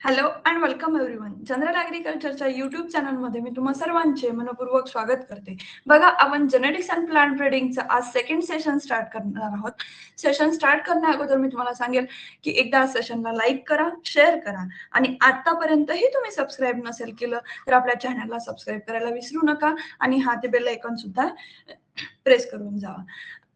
Hello and welcome everyone. General ॲग्रिकल्चरच्या YouTube चॅनलमध्ये मी तुम्हा सर्वांचे मनपूर्वक स्वागत करते. बघा, आपण जेनेटिक्स अँड प्लांट ब्रीडिंगचं आज सेकंड सेशन स्टार्ट करणार आहोत. सेशन स्टार्ट करण्या अगोदर मी तुम्हाला सांगेल की एकदा सेशनला लाईक करा, शेअर करा आणि आतापर्यंतही तुम्ही सबस्क्राईब नसेल केलं तर आपल्या चॅनलला सबस्क्राईब करायला विसरू नका आणि हा ते बेल आयकॉन सुद्धा प्रेस करून जावा.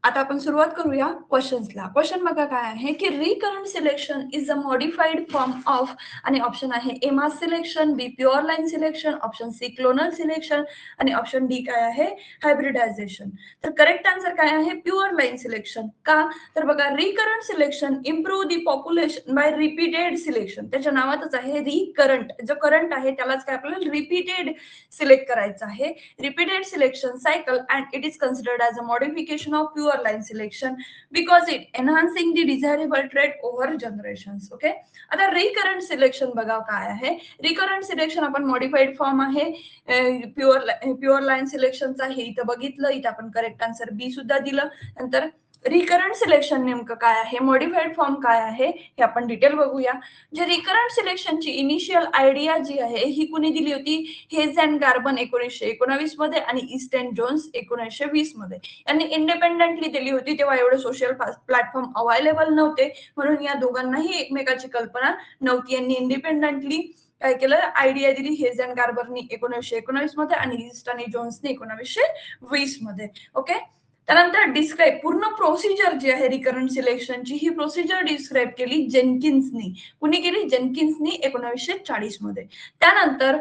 आता आपण सुरुवात करूया क्वेश्चन्सला. क्वेश्चन बघा काय आहे की recurrent selection is a modified form of आणि ऑप्शन आहे A mass selection, B pure line selection, option C clonal selection आणि ऑप्शन डी काय आहे हायब्रिडायझेशन. तर करेक्ट आन्सर काय आहे प्युअर लाईन सिलेक्शन. का तर बघा recurrent selection improve the population by repeated selection. त्याच्या नावातच आहे रिकरंट. जो करंट आहे त्यालाच काय आपल्याला रिपीटेड सिलेक्ट करायचं आहे. Repeated selection cycle and it is considered as a modification of pure line selection because it enhancing the desirable trait over generations. Okay. आता रिकरंट सिलेक्शन बघा काय आहे. रिकरंट सिलेक्शन आपण मॉडिफाईड फॉर्म आहे pure line सिलेक्शनचा हे इथं बघितलं. इथं आपण करेक्ट आन्सर बी सुद्धा दिलं. नंतर रिकरंट सिलेक्शन नेमकं काय आहे, मॉडिफाईड फॉर्म काय आहे हे आपण डिटेल बघूया. जे रिकरंट सिलेक्शनची इनिशियल आयडिया जी आहे ही कुणी दिली होती, हेज अँड गार्बन 1919 मध्ये आणि ईस्ट अँड जोन्स 1920 मध्ये. यांनी इंडिपेंडेंटली दिली होती. तेव्हा एवढे सोशल प्लॅटफॉर्म अवेलेबल नव्हते, म्हणून या दोघांनाही एकमेकाची कल्पना नव्हती. यांनी इंडिपेंडेंटली काय केलं, आयडिया दिली हेज अँड गार्बरनी 1919 मध्ये आणि ईस्ट आणि जोन्सने 1920 मध्ये. ओके. त्यानंतर डिस्क्राईब पूर्ण प्रोसिजर जी आहे रिकरंट सिलेक्शनची, ही प्रोसिजर डिस्क्राईब केली जेनकिन्सनी. कुणी केली, जेनकिन्सनी 1940 मध्ये. त्यानंतर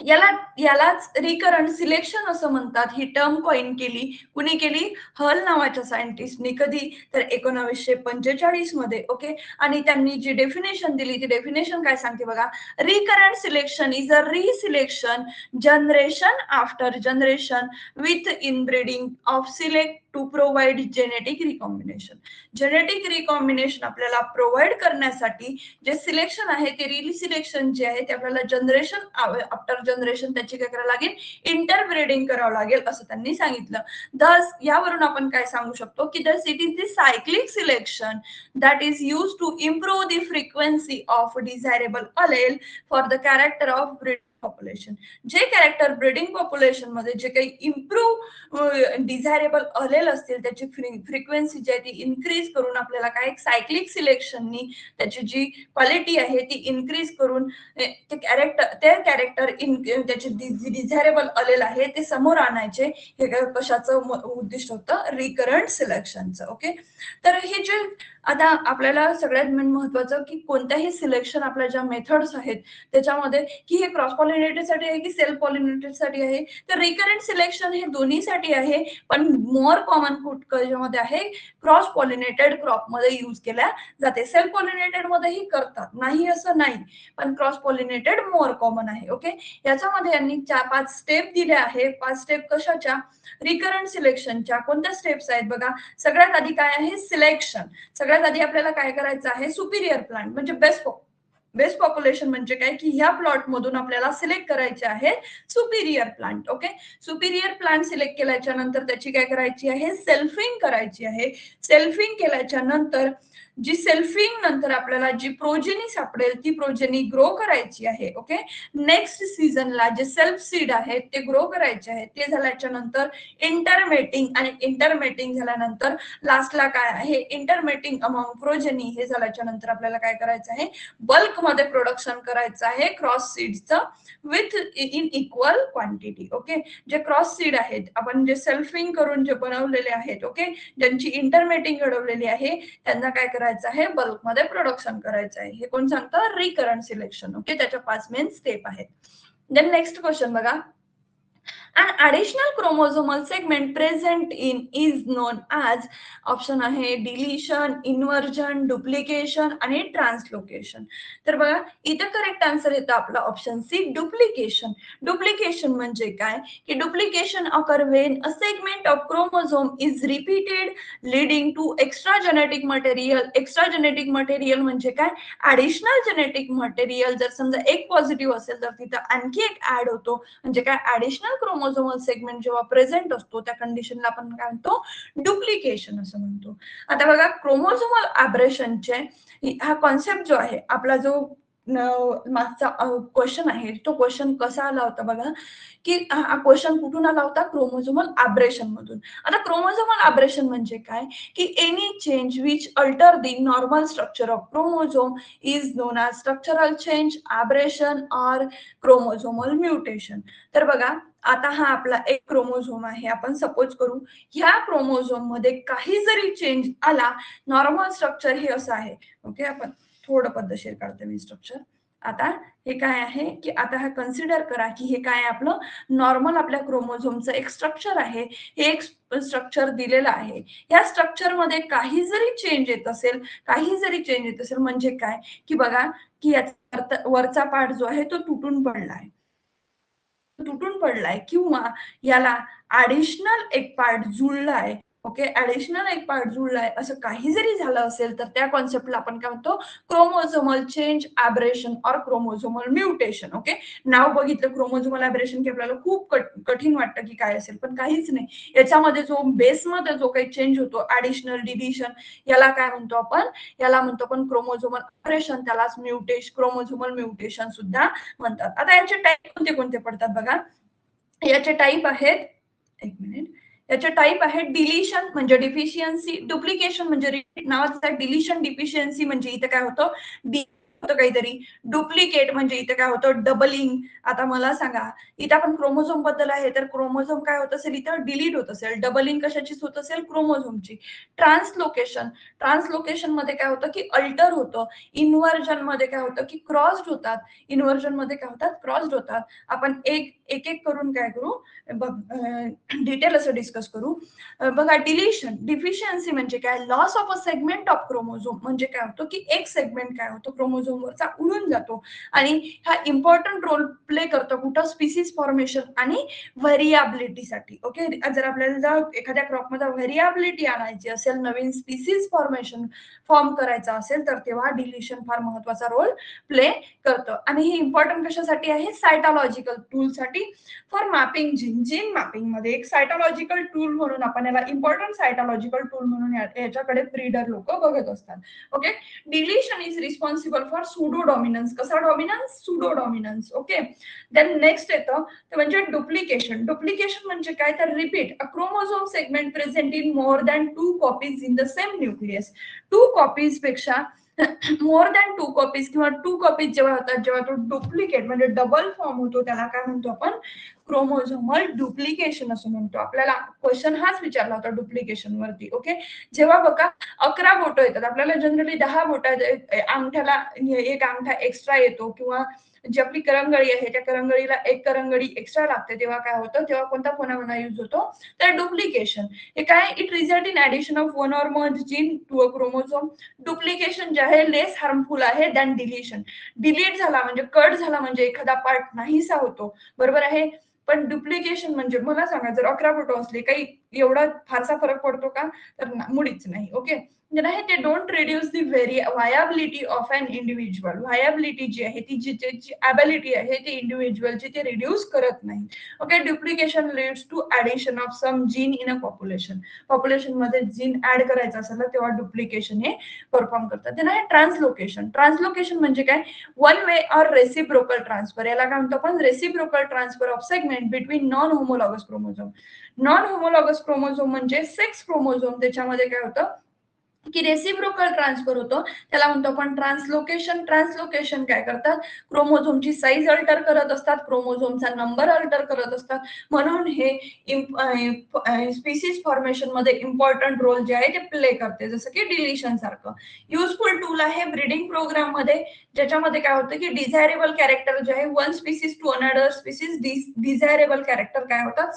यालाच रिकरंट सिलेक्शन असं म्हणतात. ही टर्म कॉइन केली कुणी केली, हल नावाच्या सायंटिस्टनी. कधी तर 1945 मध्ये. ओके. आणि त्यांनी जी डेफिनेशन दिली ती डेफिनेशन काय सांगते बघा, recurrent selection is a reselection generation after generation with inbreeding of select to provide genetic recombination. Genetic recombination आपल्याला प्रोव्हाइड करण्यासाठी जे सिलेक्शन आहे ते रिसिलेक्शन जे आहे ते आपल्याला जनरेशन आफ्टर जनरेशन त्याची काय करावं लागेल, इंटरब्रीडिंग करावं लागेल असं त्यांनी सांगितलं. दस यावरून आपण काय सांगू शकतो की thus it is the cyclic selection that is use to improve the frequency of desirable allele for the character of breeding population. जे कॅरेक्टर ब्रीडिंग पॉप्युलेशन मध्ये जे काही इम्प्रूव्ह डिझायरेबल अलेल असतील त्याची फ्रिक्वेन्सी जी आहे ती इन्क्रीज करून आपल्याला काय सायक्लिक सिलेक्शननी त्याची जी क्वालिटी आहे ती इन्क्रीज करून ते कॅरेक्टर त्याचे डिझायरेबल अलेल आहे ते समोर आणायचे. हे कशाचं उद्दिष्ट होतं, रिकरंट सिलेक्शनचं. ओके. तर हे जे आता आपल्याला सगळ्यात महत्वाचं की कोणत्याही सिलेक्शन आपल्या ज्या मेथड्स आहेत त्याच्यामध्ये की हे क्रॉस पॉलिनेटेड साठी आहे की सेल्फ पॉलिनेटेड साठी आहे, तर रिकरंट सिलेक्शन हे दोन्हीसाठी आहे. पण मोर कॉमन मध्ये आहे क्रॉस पॉलिनेटेड क्रॉप मध्ये यूज केल्या जाते. सेल्फ पॉलिनेटेड मध्येही करतात, नाही असं नाही, पण क्रॉस पॉलिनेटेड मोर कॉमन आहे. ओके. याच्यामध्ये यांनी 5 स्टेप दिल्या आहे. 5 स्टेप कशाच्या, रिकरंट सिलेक्शनच्या. कोणत्या स्टेप्स आहेत बघा. सगळ्यात आधी काय आहे, सिलेक्शन. सगळ्यात आधी आपल्याला काय करायचं आहे, सुपिरियर प्लांट म्हणजे बेस्ट पॉप्युलेशन म्हणजे काय की ह्या प्लॉट मधून आपल्याला सिलेक्ट करायचे आहे Superior plant. Okay. Superior plant select केल्याच्या नंतर त्याची काय करायची आहे, सेल्फिंग करायची आहे. सेल्फिंग केल्याच्या नंतर जी सेल्फिंग नंतर आपल्याला जी प्रोजेनी सापडेल ती प्रोजेनी ग्रो करायची आहे. ओके. नेक्स्ट सीझनला जे सेल्फ सीड आहेत ते ग्रो करायचे आहेत. ते झाल्याच्या नंतर इंटरमेटिंग आणि इंटरमेटिंग झाल्यानंतर लास्टला काय आहे, इंटरमेटिंग अमॉंग प्रोजेनी. हे झाल्याच्या नंतर आपल्याला काय करायचं आहे, बल्क मध्ये प्रोडक्शन करायचं आहे क्रॉस सीडचं with in equal quantity. Okay. जे क्रॉस सीड आहेत आपण जे सेल्फिंग करून जे बनवलेले आहेत, ओके, ज्यांची इंटरमेटिंग घडवलेली आहे त्यांना काय करायचं आहे, बल्कमध्ये प्रोडक्शन करायचं आहे. हे कोण सांगतं, रिकरंट सिलेक्शन. ओके. त्याच्या 5 मेन स्टेप आहेत. देन नेक्स्ट क्वेश्चन बघा. An additional chromosomal segment present in is known as option आहे डिलिशन, इन्व्हर्जन, डुप्लिकेशन आणि ट्रान्सलोकेशन. तर बघा इथं करेक्ट आन्सर येतं आपला ऑप्शन सी, डुप्लिकेशन. डुप्लिकेशन म्हणजे काय की duplication occur when a segment of chromosome is repeated leading to extra genetic material. Extra genetic material म्हणजे काय, ऍडिशनल जेनेटिक मटेरियल. जर समजा एक पॉझिटिव्ह असेल तर तिथं आणखी एक ऍड होतो, म्हणजे काय ऍडिशनल क्रोमोझोमल सेगमेंट जेव्हा प्रेझेंट असतो त्या कंडिशनला आपण काय म्हणतो, डुप्लिकेशन असं म्हणतो. आता बघा क्रोमोझोमल ॲब्रेशनचे हा कॉन्सेप्ट जो आहे आपला जो मागचा क्वेश्चन आहे, तो क्वेश्चन कसा आला होता बघा, की हा क्वेश्चन कुठून आला होता? क्रोमोझोमल अब्रेशन मधून. आता क्रोमोझोमल अब्रेशन म्हणजे काय? की any change which alter the normal structure of chromosome is non as structural change, aberration or chromosomal mutation. तर बघा, आता हा आपला एक क्रोमोझोम आहे. आपण सपोज करू, ह्या क्रोमोझोममध्ये काही जरी चेंज आला, नॉर्मल स्ट्रक्चर हे असं आहे. ओके, आपण थोडं पद्धतशीर काढते मी स्ट्रक्चर. आता हे काय आहे, की आता हा कन्सिडर करा, की हे काय आहे आपलं नॉर्मल आपल्या क्रोमोझोमचं एक स्ट्रक्चर आहे. हे एक स्ट्रक्चर दिलेलं आहे. या स्ट्रक्चरमध्ये काही जरी चेंज येत असेल, काही जरी चेंज येत असेल म्हणजे काय, की बघा, की याचा वरचा पार्ट जो आहे तो तुटून पडला आहे. तुटून पडलाय किंवा याला ॲडिशनल एक पार्ट जुळलाय. ओके, ॲडिशनल एक पार्ट जुळलाय असं काही जरी झालं असेल तर त्या कन्सेप्टला आपण काय म्हणतो, chromosomal change, aberration or chromosomal mutation. Okay, नाव बघितलं क्रोमोझोमल अब्रेशन की आपल्याला खूप कठीण वाटतं की काय असेल, पण काहीच नाही. याच्यामध्ये जो बेसमध्ये जो काही चेंज होतो, ॲडिशनल, डिलिशन, याला काय म्हणतो आपण, याला म्हणतो आपण क्रोमोझोमल अब्रेशन, त्यालाच क्रोमोझोमल म्युटेशन सुद्धा म्हणतात. आता याचे टाइप कोणते कोणते पडतात बघा. याचे टाइप आहेत, एक मिनिट, याचे टाइप आहेत डिलिशन म्हणजे डिफिशियन्सी, डुप्लिकेशन म्हणजे रिपीट नावाचं आहे. डिलिशन डिफिशियन्सी म्हणजे इथे काय होतं, होतं काहीतरी. डुप्लिकेट म्हणजे इथे काय होतं, डबलिंग. आता मला सांगा, इथं आपण क्रोमोझोम बद्दल आहे, तर क्रोमोझोम काय होत असेल, इथं डिलीट होत असेल. डबलिंग कशाचीच होत असेल, क्रोमोझोमची. ट्रान्सलोकेशन, ट्रान्सलोकेशन मध्ये काय होतं, की अल्टर होतं. इन्व्हर्जन मध्ये काय होतं, की क्रॉस्ड होतात. इन्व्हर्जन मध्ये काय होतात, क्रॉस्ड होतात. आपण एक एक करून काय करू, डिटेल असं डिस्कस करू. बघा, डिलिशन डिफिशियन्सी म्हणजे काय, loss of a segment of chromosome म्हणजे काय होतं, की एक सेगमेंट काय होतो क्रोमोझोमवरचा उडून जातो आणि हा इम्पॉर्टंट रोल प्ले करतो कुठं, स्पीसीज फॉर्मेशन आणि व्हेरिएबिलिटीसाठी. ओके, जर आपल्याला जर एखाद्या क्रॉपमध्ये व्हेरिएबिलिटी आणायची असेल, नवीन स्पीसीज फॉर्मेशन फॉर्म करायचा असेल, तर तेव्हा डिलिशन फार महत्वाचा रोल प्ले करतं. आणि हे इम्पॉर्टंट कशासाठी आहे, सायटॉलॉजिकल टूलसाठी, फॉर मॅपिंग जीन मॅपिंग मध्ये एक सायटॉलॉजिकल टूल म्हणून आपण याला इम्पॉर्टंट सायटॉलॉजिकल टूल म्हणून याच्याकडे ब्रीडर लोक बघत असतात. Okay, deletion is responsible for pseudo dominance. कसा dominance, pseudo dominance. Okay, then next येतं ते म्हणजे डुप्लिकेशन. डुप्लिकेशन म्हणजे काय, तर repeat a chromosome segment present in more than 2 copies in the same nucleus. 2 copies पेक्षा मोर दॅन 2 कॉपीज किंवा 2 copies जेव्हा होतात, जेव्हा तो डुप्लिकेट म्हणजे डबल फॉर्म होतो, त्याला काय म्हणतो आपण, क्रोमोझोमल डुप्लिकेशन असं म्हणतो. आपल्याला क्वेश्चन हाच विचारला होता डुप्लिकेशन वरती. ओके, जेव्हा बघा 11 बोटं येतात, आपल्याला जनरली 10 बोटं, अंगठ्याला एक अंगठा एक्स्ट्रा येतो किंवा जी आपली करंगळी आहे त्या करंगळीला एक करंगळी एक्स्ट्रा लागते, तेव्हा काय होतं, तेव्हा कोणता फोनॉमेना यूज होतो, तर डुप्लिकेशन. हे काय, it result in addition of one or more gene to a chromosome. Duplication जे आहे लेस हार्मफुल आहे दॅन डिलिशन. डिलीट झाला म्हणजे कट झाला म्हणजे एखादा पार्ट नाहीसा होतो, बरोबर आहे. पण डुप्लिकेशन म्हणजे मला सांगा, जर 11 फोटो असले, काही एवढा फारसा फरक पडतो का, तर मुळीच नाही. ओके, नाही, ते don't reduce the viability of an individual. Viability जी आहे ती जी ॲबिलिटी आहे ती इंडिव्हिज्युअलची ते रिड्यूस करत नाही. Okay, duplication leads to addition of some gene in a population. Population मध्ये जीन ऍड करायचं असेल ना, तेव्हा डुप्लिकेशन हे परफॉर्म करतात. ते नाही, ट्रान्सलोकेशन. ट्रान्सलोकेशन म्हणजे काय, one way or reciprocal transfer. याला काय म्हणतो आपण, reciprocal transfer of segment between non homologous chromosome. Non homologous chromosome म्हणजे सेक्स क्रोमोझोम, त्याच्यामध्ये काय होतं, की रेसिप्रोकल ट्रान्सफर होतो, त्याला म्हणतो आपण ट्रान्सलोकेशन. ट्रान्सलोकेशन काय करतात, क्रोमोझोमची साईज अल्टर करत असतात, क्रोमोझोमचा नंबर अल्टर करत असतात. म्हणून हे स्पीसीज फॉर्मेशन मध्ये इम्पॉर्टंट रोल जे आहे ते प्ले करते, जसं की डिलिशन सारखं. युजफुल टूल आहे ब्रीडिंग प्रोग्राम मध्ये, ज्याच्यामध्ये काय होतं, की डिझायरेबल कॅरेक्टर जे आहे one species to another species, desirable character काय होतात,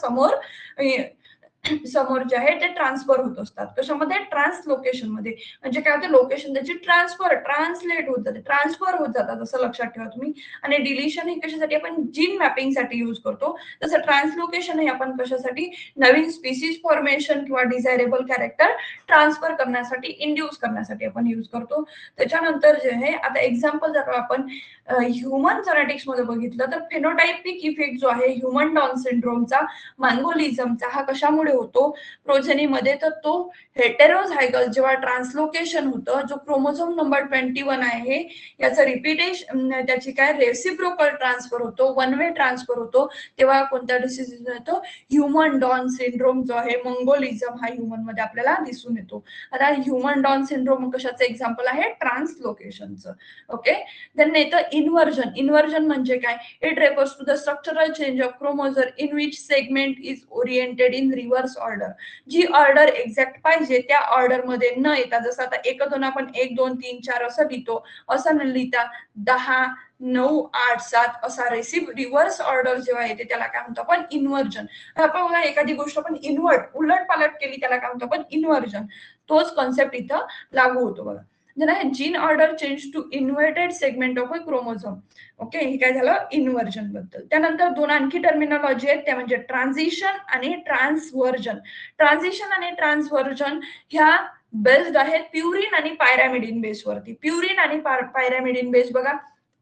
समोर जे आहे ते ट्रान्सफर होत असतात. कशामध्ये, ट्रान्सलोकेशन मध्ये. म्हणजे काय होतं, लोकेशन त्याची ट्रान्सलेट होत जाते, ट्रान्सफर होत जातात, असं लक्षात ठेवा तुम्ही. आणि डिलिशन हे कशासाठी, आपण जीन मॅपिंग साठी यूज करतो, तसं ट्रान्सलोकेशन हे आपण कशासाठी, नवीन स्पीसीज फॉर्मेशन किंवा डिझायरेबल कॅरेक्टर ट्रान्सफर करण्यासाठी, इंड्यूस करण्यासाठी आपण यूज करतो. त्याच्यानंतर जे आहे, आता एक्झाम्पल जर आपण ह्युमन जेनेटिक्स मध्ये बघितलं, तर फेनोटायपिक इफेक्ट जो आहे ह्युमन डाऊन सिंड्रोमचा, मांगोलिझमचा, हा कशामुळे होतो प्रोजेनीमध्ये, तर तो हेटेरोझायगस जेव्हा ट्रान्सलोकेशन होतं, जो क्रोमोझोम नंबर 21 आहे याचं रिपीटेशन, त्याची काय रेसिप्रोकल ट्रान्सफर होतो, वन वे ट्रान्सफर होतो, तेव्हा कोणता डिसीज येतो? ह्युमन डॉन सिंड्रोम जो आहे, मंगोलिझम हा ह्युमन मध्ये आपल्याला दिसून येतो. आता ह्युमन डॉन सिंड्रोम कशाचं एक्झाम्पल आहे? ट्रान्सलोकेशनचं. ओके, देन येतं इन्व्हर्जन. इन्व्हर्जन म्हणजे काय? It refers to the structural change of chromosome in which segment is oriented in reverse order. जी ऑर्डर एक्झॅक्ट पाहिजे त्या ऑर्डर मध्ये न येता, जसं आता 1 2 आपण 1 2 3 4 असं लिहितो, असं न लिहिता 10 9 8 7 असा रिव्हर्स ऑर्डर जेव्हा येते त्याला काय म्हणतो आपण? इन्व्हर्जन. आपण बघा एखादी गोष्ट आपण उलट पालट केली त्याला काय म्हणतो आपण? इन्व्हर्जन. तोच कॉन्सेप्ट इथं लागू होतो बघा. जर आहे gene order change to inverted segment of a chromosome. Okay, हे काय झालं? इन्व्हर्जन बद्दल. त्यानंतर दोन आणखी टर्मिनॉलॉजी आहेत, त्या म्हणजे ट्रान्झिशन आणि ट्रान्सव्हर्जन. ट्रान्झिशन आणि ट्रान्सव्हर्जन ह्या बेस्ड आहेत प्युरिन आणि पायरॅमिडिन बेसवरती. प्युरिन आणि पायरॅमिडिन बेस बघा,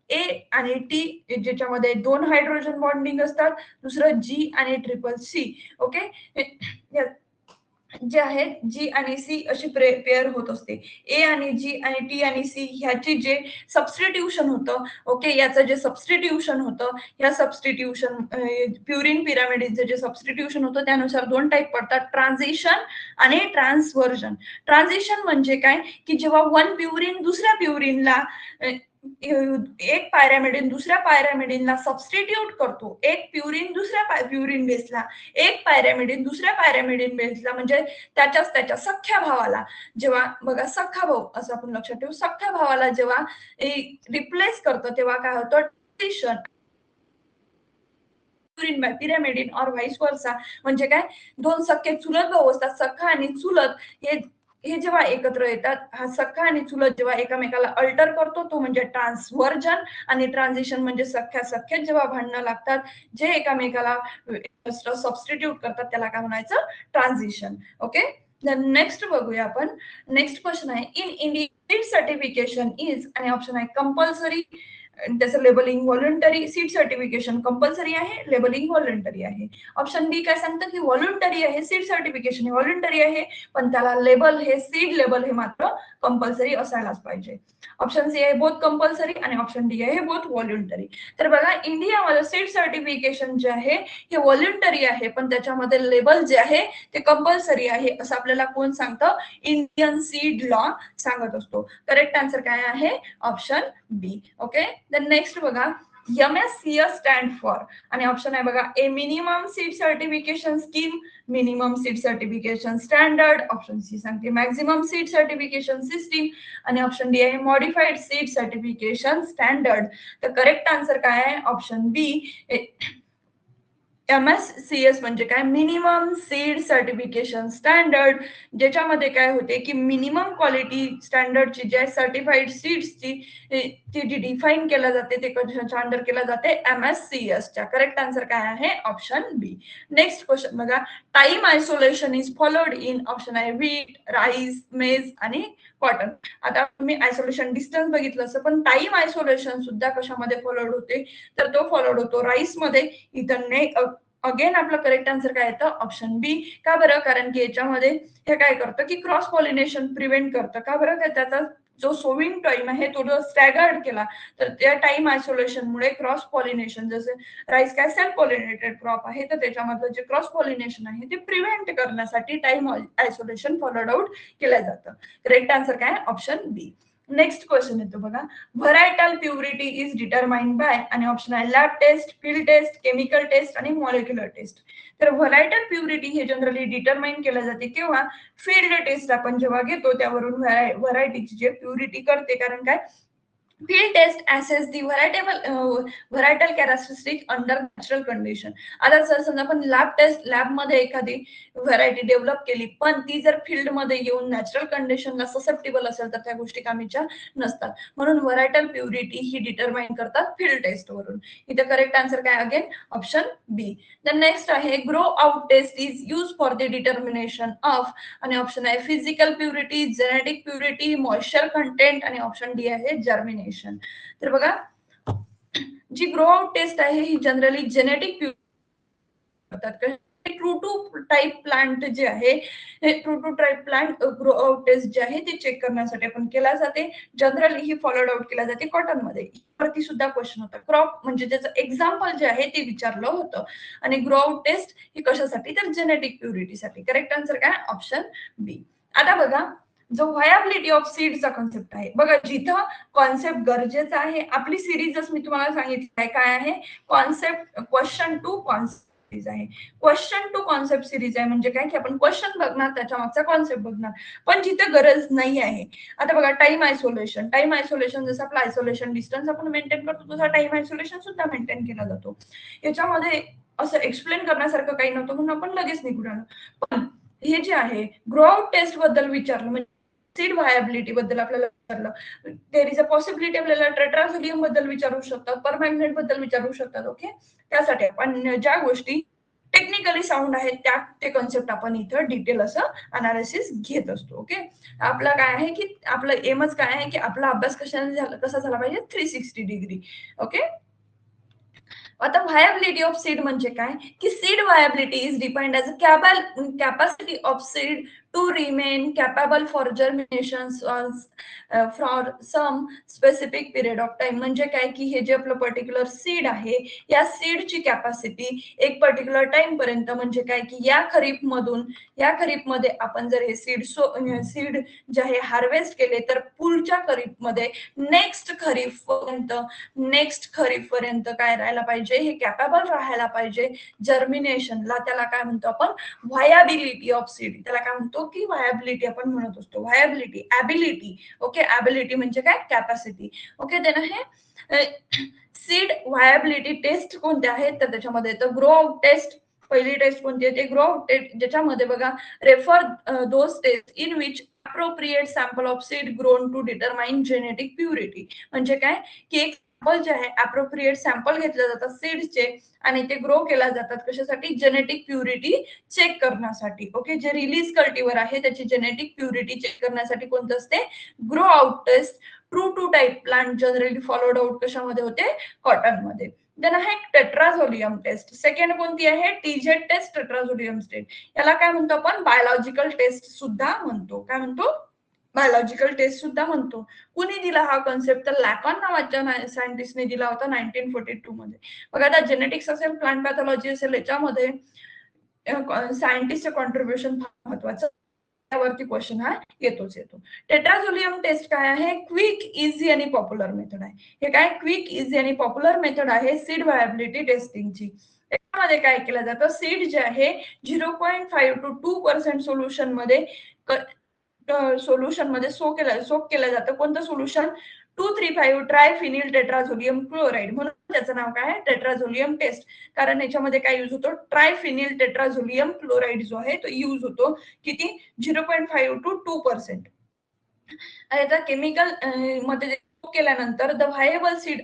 ए आणि टी ज्याच्यामध्ये 2 हायड्रोजन बॉन्डिंग असतात, दुसरं जी आणि ट्रिपल सी. ओके, जे आहेत जी आणि सी अशी पेअर होत असते. ए आणि जी आणि टी आणि सी ह्याची जे सबस्टिट्यूशन होतं, ओके, याचं जे सबस्टिट्यूशन होतं, या सबस्टिट्यूशन प्युरिन पिरॅमिडचं जे सबस्टिट्यूशन होतं त्यानुसार 2 टाईप पडतात, ट्रान्झिशन आणि ट्रान्सव्हर्जन. ट्रान्झिशन म्हणजे काय? की जेव्हा वन प्युरिन दुसऱ्या प्युरिनला, एक पायरॅमिडिन दुसऱ्या पायरॅमिडिनला सबस्टिट्यूट करतो, एक प्युरिन दुसऱ्या प्युरिन बेसला, एक पायरॅमिडिन दुसऱ्या पायरॅमिडिन बेसला, म्हणजे त्याच्या सख्ख्या भावाला, जेव्हा बघा सख्खा भाऊ असं आपण लक्षात ठेवू, सख्ख्या भावाला जेव्हा रिप्लेस करतो तेव्हा काय होतं? ट्रान्झिशन. पिरॅमिडिन ऑर व्हाईस वर्सा म्हणजे काय? 2 सख्खे चुलत भाऊ असतात, सख्खा आणि चुलत, हे हे जेव्हा एकत्र येतात, हा सख्खा आणि चुलत जेव्हा एकमेकाला अल्टर करतो तो म्हणजे ट्रान्सव्हर्जन. आणि ट्रान्झिशन म्हणजे सख्ख्या जेव्हा भांडणं लागतात, जे एकमेकाला सबस्टिट्यूट करतात त्याला काय म्हणायचं? ट्रान्झिशन. ओके, नेक्स्ट बघूया आपण. नेक्स्ट क्वेश्चन आहे, इन इंडिया सर्टिफिकेशन इज, आणि ऑप्शन आहे कंपल्सरी, त्याचं labelling voluntary. Seed certification compulsory आहे, लेबलिंग व्हॉलंटरी आहे. ऑप्शन बी काय सांगतं? की व्हॉलंटरी आहे, सीड सर्टिफिकेशन हे व्हॉलंटरी आहे, पण त्याला लेबल हे सीड लेबल हे मात्र कंपल्सरी असायलाच पाहिजे. ऑप्शन सी आहे बोथ कंपल्सरी, आणि ऑप्शन डी आहे बोथ व्हॉलंटरी. तर बघा, इंडियामध्ये सीड सर्टिफिकेशन जे आहे हे व्हॉलंटरी आहे, पण त्याच्यामध्ये लेबल जे आहे ते कंपल्सरी आहे, असं आपल्याला कोण सांगतं? इंडियन सीड लॉ सांगत असतो. करेक्ट आन्सर काय आहे? Option B. Okay, then next बघा, MSCS स्टँड फॉर, आणि ऑप्शन आहे बघा, A minimum seed certification scheme, minimum seed certification standard, option C सांगते मॅक्झिमम सीड सर्टिफिकेशन सिस्टीम, आणि ऑप्शन डी आहे मॉडिफाईड सीड सर्टिफिकेशन स्टँडर्ड. तर करेक्ट आन्सर काय आहे? ऑप्शन बी. MSCS म्हणजे काय? मिनिमम सीड सर्टिफिकेशन स्टँडर्ड, ज्याच्यामध्ये काय होते की मिनिमम क्वालिटी स्टँडर्डची जे सर्टिफाईड सीड्सची ती जी डिफाईन केलं जाते ते कशाच्या अंडर केलं जाते? MSCS च्या. करेक्ट आन्सर काय आहे? Option B. नेक्स्ट क्वेश्चन बघा, time isolation is followed in, option आहे व्हीट, राईस, मेज आणि कॉटन. आता तुम्ही आयसोलेशन डिस्टन्स बघितलं असं, पण टाइम आयसोलेशन सुद्धा कशामध्ये फॉलोड होते? तर तो फॉलोड होतो राईस मध्ये. इथं अगेन आपलं करेक्ट आन्सर काय येतं? ऑप्शन बी. का बरं? कारण की याच्यामध्ये हे काय करतं की क्रॉस पॉलिनेशन प्रिव्हेंट करतं. का बरं? तर त्याचा जो सोविंग टाइम आहे तो जो स्टॅगर्ड केला, तर त्या टाइम आयसोलेशन मुळे क्रॉस पॉलिनेशन, जसे राईस काय सेल्फ पॉलिनेटेड क्रॉप आहे, तर त्याच्यामधलं जे क्रॉस पॉलिनेशन आहे ते प्रिव्हेंट करण्यासाठी टाइम आयसोलेशन फॉलोड आउट केलं जातं. करेक्ट आन्सर काय? Option B. नेक्स्ट क्वेश्चन येतो बघा, varietal purity is determined by, आणि ऑप्शन आहे lab test, field test, chemical test आणि मॉलिक्युलर टेस्ट. तर व्हरायटल प्युरिटी हे जनरली डिटरमाइन केलं जाते केव्हा? फील्ड टेस्ट आपण जेव्हा घेतो त्यावरून व्हरायटीची जे प्युरिटी करते. कारण काय? Field test assess the varietal characteristic under natural condition. आता जर समजा आपण लॅब मध्ये एखादी व्हरायटी डेव्हलप केली, पण ती जर फील्ड मध्ये येऊन नॅचरल कंडिशनला ससेप्टेबल असेल तर त्या गोष्टी कामीच्या नसतात. म्हणून व्हरायटल प्युरिटी ही डिटरमाइन करतात फील्ड टेस्ट वरून. इथे करेक्ट आन्सर काय? Again option B. The next आहे grow out test is use for the determination of, आणि ऑप्शन आहे physical purity, genetic purity, moisture content, आणि ऑप्शन डी आहे जर्मिनेशन. तर बघा, जी ग्रो आउट टेस्ट आहे ही जनरली जेनेटिक करतात. ट्रू टू टाईप प्लांट जे आहे, हे true to type plant grow out taste जे आहे ते चेक करण्यासाठी आपण केला जाते. जनरली ही फॉलोड आउट केला जाते कॉटन मध्ये. वरती सुद्धा क्वेश्चन होता. क्रॉप म्हणजे त्याचं एक्झाम्पल जे आहे ते विचारलं होतं. आणि ग्रो आउट टेस्ट ही कशासाठी, तर जेनेटिक प्युरिटीसाठी. करेक्ट आन्सर काय, ऑप्शन बी. आता बघा, जो व्हायबिलिटी ऑफ सीडचा कॉन्सेप्ट आहे बघा, जिथं कॉन्सेप्ट गरजेचा आहे. आपली सिरीजच मी तुम्हाला सांगितली आहे काय आहे, concept question to concept series आहे. क्वेश्चन टू कॉन्सेप्ट सिरीज आहे म्हणजे काय, की आपण क्वेश्चन बघणार, त्याच्या मागचा कॉन्सेप्ट बघणार. पण जिथे गरज नाही आहे, आता बघा टाइम आयसोलेशन. टाइम आयसोलेशन जसं आपलं आयसोलेशन डिस्टन्स आपण मेंटेन करतो, तसा टाइम आयसोलेशन सुद्धा मेंटेन केला जातो. याच्यामध्ये असं एक्सप्लेन करण्यासारखं काही नव्हतं म्हणून आपण लगेच निघून आलो. पण हे जे आहे ग्रो आउट टेस्ट बद्दल विचारलं, म्हणजे सीड व्हायबिलिटी बद्दल आपल्याला विचारलं, देयर इज अ पॉसिबिलिटी आपल्याला टेट्राझोलियम बद्दल विचारू शकतात, परमॅग्नेट बद्दल विचारू शकतात. ओके, त्यासाठी आपण ज्या गोष्टी टेक्निकली साऊंड आहेत त्या ते कॉन्सेप्ट आपण इथं डिटेल असं अनालिसिस घेत असतो. ओके, आपलं काय आहे की आपलं एमच काय आहे की आपला अभ्यास कसा झाला पाहिजे, 360 डिग्री. ओके, आता व्हायबिलिटी ऑफ सीड म्हणजे काय, की seed viability is defined as a capacity of seed to remain capable for germination for some specific period of time. म्हणजे काय, की हे जे आपलं पर्टिक्युलर सीड आहे, या सीडची कॅपॅसिटी एक पर्टिक्युलर टाइम पर्यंत, म्हणजे काय की या खरीप मध्ये आपण जर हे सीड जे आहे हार्वेस्ट केले, तर पुढच्या खरीपमध्ये नेक्स्ट खरीप पर्यंत काय राहायला पाहिजे, हे कॅपेबल राहायला पाहिजे जर्मिनेशनला. त्याला काय म्हणतो आपण, व्हायबिलिटी ऑफ सीड. त्याला काय म्हणतो, की व्हायबिलिटी आपण म्हणत असतो. व्हायबिलिटी, ॲबिलिटी. ओके, ॲबिलिटी म्हणजे काय, कॅपॅसिटी. ओके, देन हे सीड व्हायबिलिटी टेस्ट कोणत्या आहेत, तर त्याच्यामध्ये येतं ग्रो आउट टेस्ट. पहिली टेस्ट कोणती आहे, ते ग्रो आउट टेस्ट, ज्याच्यामध्ये बघा refer those test in which appropriate sample of seed grown to determine genetic purity. म्हणजे काय, की एक सॅम्पल जे आहे, अप्रोप्रिएट सॅम्पल घेतले जातात सीड्सचे आणि ते ग्रो केला जातात कशासाठी, जेनेटिक प्युरिटी चेक करण्यासाठी. ओके, जे रिलीज कल्टिव्हर आहे त्याची जेनेटिक प्युरिटी चेक करण्यासाठी कोणतं असते, grow out test. True to type plant generally followed out कशामध्ये होते, कॉटन मध्ये. देन आहे टेट्राझोलियम टेस्ट. सेकंड कोणती आहे, टीजेट टेस्ट, टेट्राझोलियम टेस्ट. याला काय म्हणतो आपण, बायोलॉजिकल टेस्ट सुद्धा म्हणतो. काय म्हणतो, बायोलॉजिकल टेस्ट सुद्धा म्हणतो. कुणी दिला हा कॉन्सेप्ट, तर लॅकॉन नावाच्या सायंटिस्टने दिला होता 1942 मध्ये. बघा, आता जेनेटिक्स असेल, प्लांट पॅथॉलॉजी असेल, याच्यामध्ये सायंटिस्टचं कॉन्ट्रीब्युशन फार महत्वाचं. त्यावरती क्वेश्चन हा येतोच येतो. टेट्राझोलियम टेस्ट काय आहे, क्विक, इझी आणि पॉप्युलर मेथड आहे. हे काय, क्विक, इझी आणि पॉप्युलर मेथड आहे सीड व्हायबिलिटी टेस्टिंगची. त्यामध्ये काय केलं जातं, सीड जे आहे 0.5 to 2% सोल्युशन मध्ये सोक केलं जातं. कोणतं सोल्युशन, 2,3,5 ट्रायफिनिल टेट्राझोलियम क्लोराईड. म्हणून त्याचं नाव काय आहे, टेट्राझोलियम टेस्ट. कारण याच्यामध्ये काय युज होतो, ट्रायफिनिल टेट्राझोलियम क्लोराईड जो आहे तो युज होतो. किती, 0.5 to 2%. आता केमिकल मध्ये केल्यानंतर the viable seed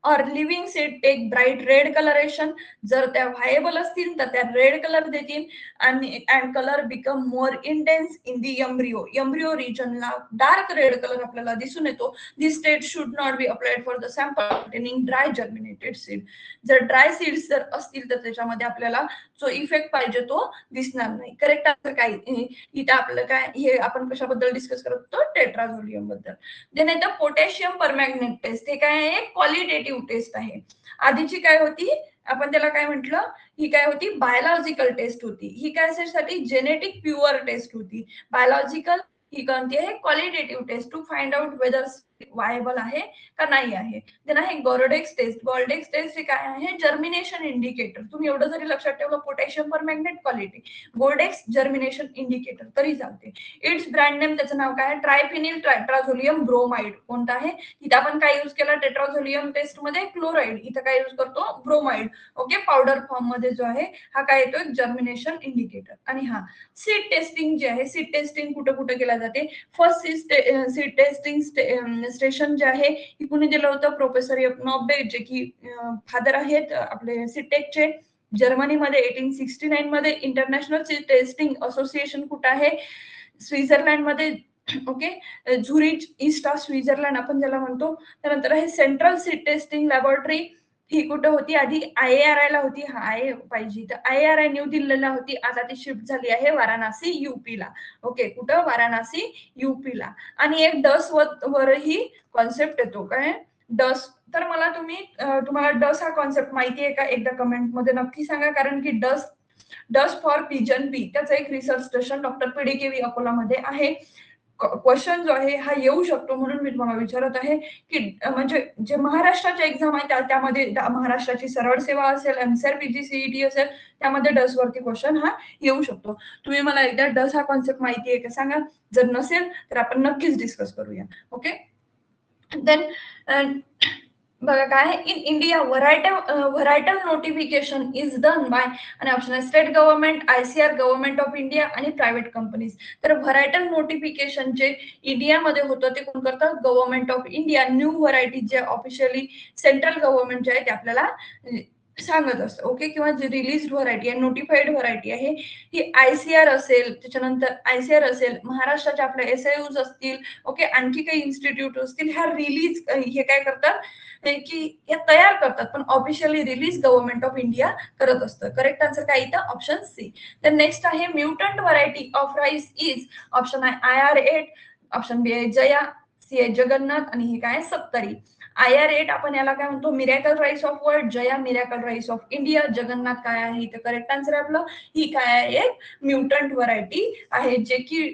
or living seed take bright red coloration. जर त्या व्हायबल असतील तर त्या रेड कलर देतील आणि and colour become more intense in the embryo रिजनला डार्क रेड कलर आपल्याला दिसून येतो. This state should not be applied for the sample containing dry germinated seed. जर ड्राय सीड्स जर असतील तर त्याच्यामध्ये आपल्याला जो इफेक्ट पाहिजे तो दिसणार नाही. करेक्ट आन्सर काय, इथं आपलं काय, हे आपण कशाबद्दल डिस्कस करत होतो, टेट्राझोलियम बद्दल. देन येतं पोटॅशियम परमॅग्नेट टेस्ट. हे काय आहे, क्वालिटेटिव्ह टेस्ट आहे. आधीची काय होती, आपण त्याला काय म्हटलं, ही काय होती, बायोलॉजिकल टेस्ट होती. ही काय साठी, जेनेटिक प्युअर टेस्ट होती. बायोलॉजिकल ही कोणती आहे, qualitative test to find out whether viable आहे का नाही आहे. देन आहे गॉर्डेक्स टेस्ट. गॉर्डेक्स टेस्ट हे काय आहे, जर्मिनेशन इंडिकेटर. तुम्ही एवढं जरी लक्षात ठेवलं, पोटॅशियम परमॅग्नेट क्वालिटी, गोर्डेक्स जर्मिनेशन इंडिकेटर तरी चालते. इट्स ब्रँड नेम, त्याचं नाव काय आहे, ट्रायफिनिल टेट्राझोलियम ब्रोमाइड. कोणता आहे, इथं आपण काय युज केला टेट्राझोलियम टेस्ट मध्ये, क्लोराईड. इथं काय युज करतो, ब्रोमाइड. ओके, पावडर फॉर्म मध्ये जो आहे हा काय येतो, जर्मिनेशन इंडिकेटर. आणि हा सीड टेस्टिंग जे आहे, सीड टेस्टिंग कुठं कुठं केला जाते, फर्स्ट सीड टेस्टिंग स्टेशन जे आहे ही कुणी दिलं होतं, प्रोफेसर नॉबे, जे की फादर आहेत आपले सीटेकचे. जर्मनीमध्ये 1869 मध्ये. इंटरनॅशनल सीड टेस्टिंग असोसिएशन कुठं आहे, स्वित्झर्लंड मध्ये. Okay, Zurich, east of Switzerland आपण ज्याला म्हणतो. त्यानंतर आहे सेंट्रल सीड टेस्टिंग लॅबोरेटरी ही कुठं होती आधी IARI ला होती, हा आहे पाहिजे तर IARI न्यू दिल्लीला होती, आता ती शिफ्ट झाली आहे वाराणसी UP ला. ओके, कुठं वाराणसी UP ला. आणि एक डस वरही कॉन्सेप्ट येतो काय डस. तर मला तुम्हाला डस हा कॉन्सेप्ट माहिती आहे का एकदा कमेंट मध्ये नक्की सांगा, कारण की डस डस फॉर पिजन बी त्याचं एक रिसर्च स्टेशन डॉक्टर PDKV अकोलामध्ये आहे. क्वेश्चन जो आहे हा येऊ शकतो म्हणून मी तुम्हाला विचारत आहे की म्हणजे जे महाराष्ट्राच्या एक्झाम आहे त्यामध्ये महाराष्ट्राची सरळ सेवा असेल, MSR CET असेल, त्यामध्ये डस वरती क्वेश्चन हा येऊ शकतो. तुम्ही मला एकदा डस हा कॉन्सेप्ट माहिती आहे का सांगा, जर नसेल तर आपण नक्कीच डिस्कस करूया. ओके, देन बघा काय in India varietal notification is done by आणि ऑप्शन आहे state government, ICAR, government of India आणि प्रायव्हेट कंपनीज. तर व्हरायटल नोटिफिकेशन जे इंडियामध्ये होतं ते कोण करतात, government of India. New variety जे ऑफिशियली सेंट्रल गव्हर्नमेंट जे आहे ते आपल्याला सांगत असतं. ओके, किंवा जी रिलीज व्हरायटी आहे, नोटिफाईड व्हरायटी आहे, ही ICAR असेल, त्याच्यानंतर ICAR असेल, महाराष्ट्राच्या आपल्या SIUs असतील, ओके, आणखी काही इन्स्टिट्यूट असतील, ह्या रिलीज हे काय करतात की हे तयार करतात, पण officially release government of India करत असतं. करेक्ट आन्सर काय इथं ऑप्शन सी. तर नेक्स्ट आहे mutant variety of rice is. Option आहे IR8, ऑप्शन बी आहे जया, सी आहे जगन्नाथ आणि हे काय सत्तरी. IR8 आपण याला काय म्हणतो, miracle rice of world. Jaya miracle rice of India. Jagannath काय आहे इथं करेक्ट आन्सर आपलं. ही काय आहे, एक म्युटंट व्हरायटी आहे, जे की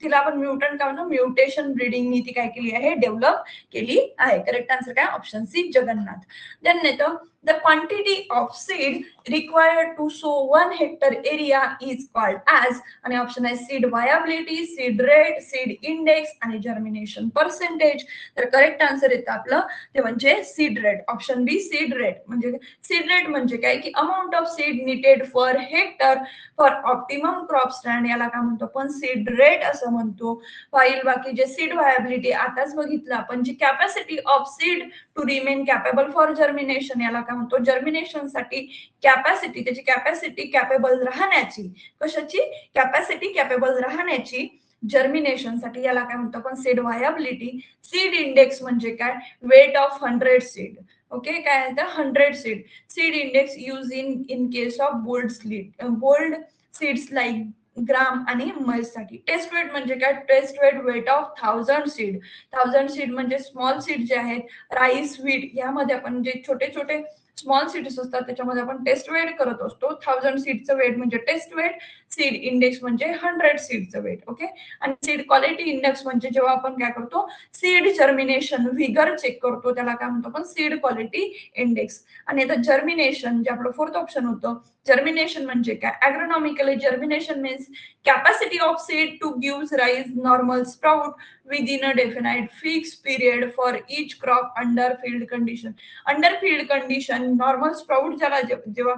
तिला आपण म्युटंट काय म्हणतो, म्युटेशन ब्रीडिंग ती काय केली आहे, डेव्हलप केली आहे. करेक्ट आन्सर काय ऑप्शन सी जगन्नाथ. देन येतं the quantity of seed required to sow 1 hectare area is called as आणि ऑप्शन आहे seed viability, seed rate, seed index आणि जर्मिनेशन पर्सेंटेज. तर करेक्ट आन्सर येतं आपलं ते म्हणजे seed rate. Option B seed rate. म्हणजे सीड रेट म्हणजे काय की amount of seed needed per hectare for optimum crop stand, याला काय म्हणतो आपण सीड रेट असं म्हणतो. व्हाईल बाकी जे सीड व्हायबिलिटी आताच बघितलं आपण, जी capacity of seed to remain capable for germination, याला काय म्हणतो जर्मिनेशन साठी कॅपॅसिटी, त्याची कॅपॅसिटी कॅपेबल राहण्याची, कशाची कॅपॅसिटी कॅपेबल राहण्याची जर्मिनेशन साठी, याला काय म्हणतो आपण सीड व्हायबिलिटी. सीड इंडेक्स म्हणजे काय, वेट ऑफ 100 सीड. ओके, काय आहे 100 seed. Seed index use in case of bold seeds like gram आणि मल्च साठी. टेस्ट वेट म्हणजे काय, test weight of 1000 seed. 1000 seed म्हणजे स्मॉल सीड जे आहेत, राईस, व्हीट यामध्ये आपण जे छोटे छोटे स्मॉल सीड्स असतात त्याच्यामध्ये आपण टेस्ट वेट करत असतो. 1000 सीडचं वेट म्हणजे टेस्ट वेट. सीड इंडेक्स म्हणजे 100 सीडचं वेट. ओके, आणि सीड क्वालिटी इंडेक्स म्हणजे जेव्हा आपण काय करतो, सीड जर्मिनेशन व्हिगर चेक करतो, त्याला काय म्हणतो आपण सीड क्वालिटी इंडेक्स. आणि आता जर्मिनेशन जे आपलं फोर्थ ऑप्शन होतं, जर्मिनेशन म्हणजे काय, agronomically germination means capacity of seed to give rise normal sprout within a definite fixed period for each crop under field condition. Under field condition normal sprout ज्याला जेव्हा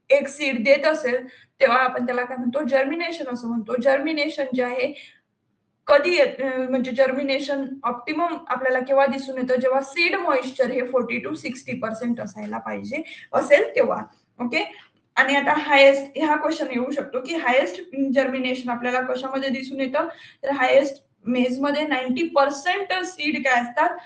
एक seed देत असेल तेव्हा आपण त्याला काय म्हणतो, जर्मिनेशन असं म्हणतो. जर्मिनेशन जे आहे कधी म्हणजे जर्मिनेशन ऑप्टिमम आपल्याला केव्हा दिसून येतं, जेव्हा सीड मॉइश्चर हे 40 to 60% असायला पाहिजे असेल तेव्हा. ओके, आणि आता हायेस्ट हा क्वेश्चन येऊ शकतो की हायेस्ट जर्मिनेशन आपल्याला कशामध्ये दिसून येतं, तर हायेस्ट मेज मध्ये 90% सीड काय असतात,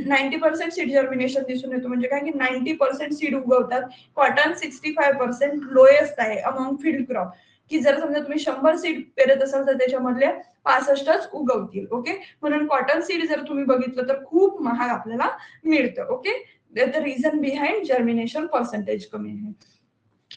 90% सीड जर्मिनेशन दिसून येतो. म्हणजे काय की 90% सीड उगवतात. कॉटन 65% लोएस्ट आहे अमॉंग फील्ड क्रॉप, की जर समजा तुम्ही 100 सीड पेरत असाल तर त्याच्यामधले 65च उगवतील. ओके, म्हणून कॉटन सीड जर तुम्ही बघितलं तर खूप महाग आपल्याला मिळतं. Okay, the reason behind germination percentage कमी आहे.